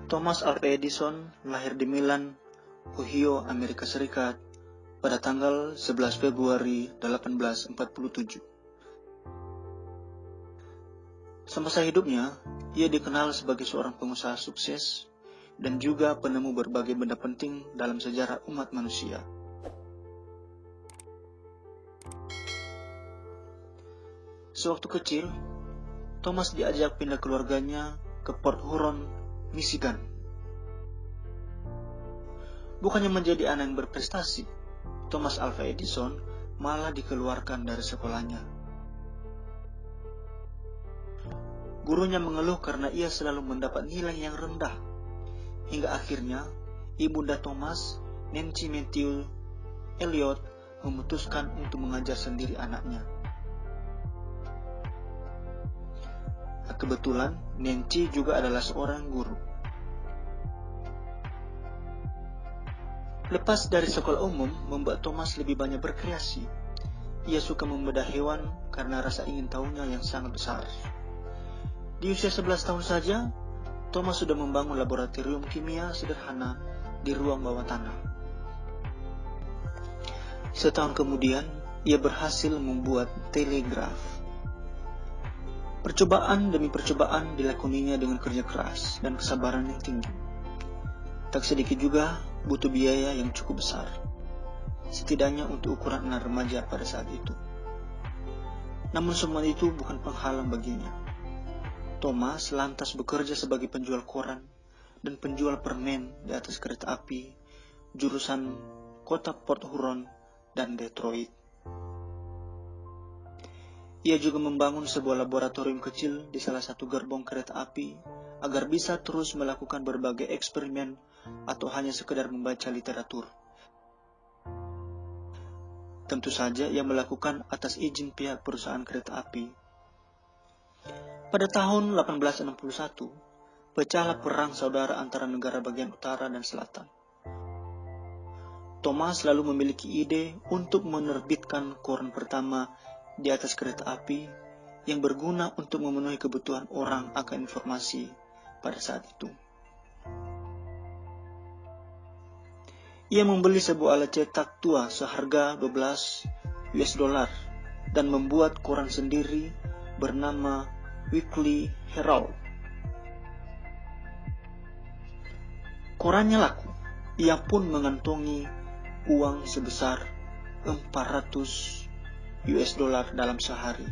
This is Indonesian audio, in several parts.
Thomas Alva Edison lahir di Milan, Ohio, Amerika Serikat pada tanggal 11 Februari 1847. Semasa hidupnya, ia dikenal sebagai seorang pengusaha sukses dan juga penemu berbagai benda penting dalam sejarah umat manusia. Sewaktu kecil, Thomas diajak pindah keluarganya ke Port Huron, Michigan. Bukannya menjadi anak yang berprestasi, Thomas Alva Edison malah dikeluarkan dari sekolahnya. Gurunya mengeluh karena ia selalu mendapat nilai yang rendah, hingga akhirnya ibunda Thomas, Nancy Matthew Elliot, memutuskan untuk mengajar sendiri anaknya. Kebetulan, Nancy juga adalah seorang guru. Lepas dari sekolah umum membuat Thomas lebih banyak berkreasi. Ia suka membedah hewan karena rasa ingin tahunya yang sangat besar. Di usia 11 tahun saja, Thomas sudah membangun laboratorium kimia sederhana di ruang bawah tanah. Setahun kemudian, ia berhasil membuat telegraf. Percobaan demi percobaan dilakoninya dengan kerja keras dan kesabaran yang tinggi. Tak sedikit juga butuh biaya yang cukup besar, setidaknya untuk ukuran anak remaja pada saat itu. Namun semua itu bukan penghalang baginya. Thomas lantas bekerja sebagai penjual koran dan penjual permen di atas kereta api jurusan kota Port Huron dan Detroit. Ia juga membangun sebuah laboratorium kecil di salah satu gerbong kereta api agar bisa terus melakukan berbagai eksperimen atau hanya sekedar membaca literatur. Tentu saja ia melakukan atas izin pihak perusahaan kereta api. Pada tahun 1861, pecahlah perang saudara antara negara bagian utara dan selatan. Thomas lalu memiliki ide untuk menerbitkan koran pertama di atas kereta api yang berguna untuk memenuhi kebutuhan orang akan informasi pada saat itu. Ia membeli sebuah alat cetak tua seharga $12 dan membuat koran sendiri bernama Weekly Herald. Korannya laku, ia pun mengantongi uang sebesar $400 dalam sehari.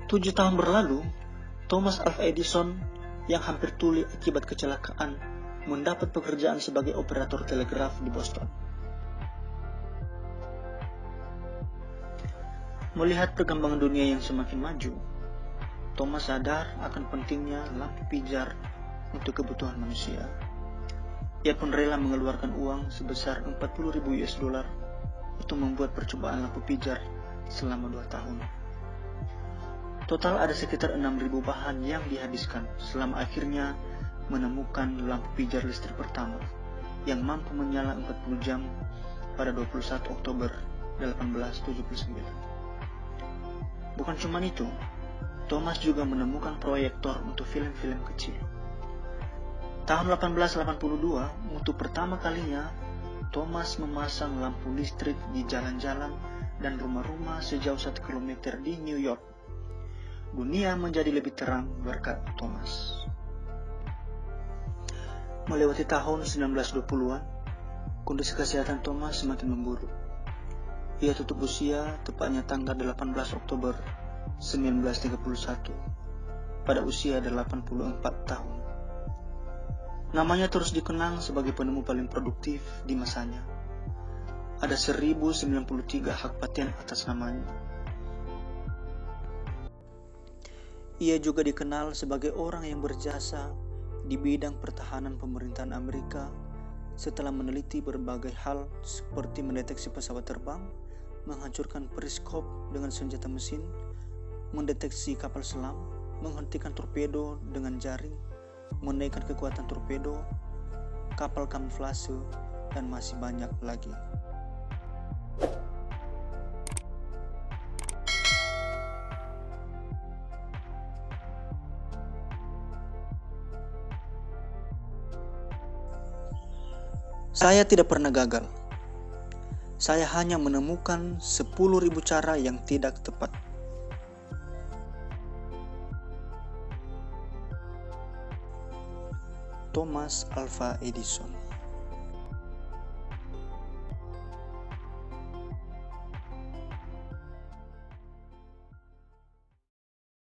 7 tahun berlalu, Thomas Alva Edison yang hampir tuli akibat kecelakaan mendapat pekerjaan sebagai operator telegraf di Boston. Melihat perkembangan dunia yang semakin maju, Thomas sadar akan pentingnya lampu pijar untuk kebutuhan manusia. Ia pun rela mengeluarkan uang sebesar $40,000 untuk membuat percobaan lampu pijar selama 2 tahun. Total ada sekitar 6.000 bahan yang dihabiskan selama akhirnya menemukan lampu pijar listrik pertama yang mampu menyala 40 jam pada 21 Oktober 1879. Bukan cuma itu, Thomas juga menemukan proyektor untuk film-film kecil. Tahun 1882, untuk pertama kalinya, Thomas memasang lampu listrik di jalan-jalan dan rumah-rumah sejauh 1 km di New York. Dunia menjadi lebih terang berkat Thomas. Melewati tahun 1920-an, kondisi kesehatan Thomas semakin memburuk. Ia tutup usia tepatnya tanggal 18 Oktober 1931 pada usia 84 tahun. Namanya terus dikenang sebagai penemu paling produktif di masanya. Ada 1093 hak paten atas namanya. Ia juga dikenal sebagai orang yang berjasa di bidang pertahanan pemerintahan Amerika setelah meneliti berbagai hal seperti mendeteksi pesawat terbang, menghancurkan periskop dengan senjata mesin, mendeteksi kapal selam, menghentikan torpedo dengan jaring, menaikkan kekuatan torpedo, kapal kamuflase, dan masih banyak lagi. Saya tidak pernah gagal. Saya hanya menemukan 10.000 cara yang tidak tepat. Thomas Alva Edison.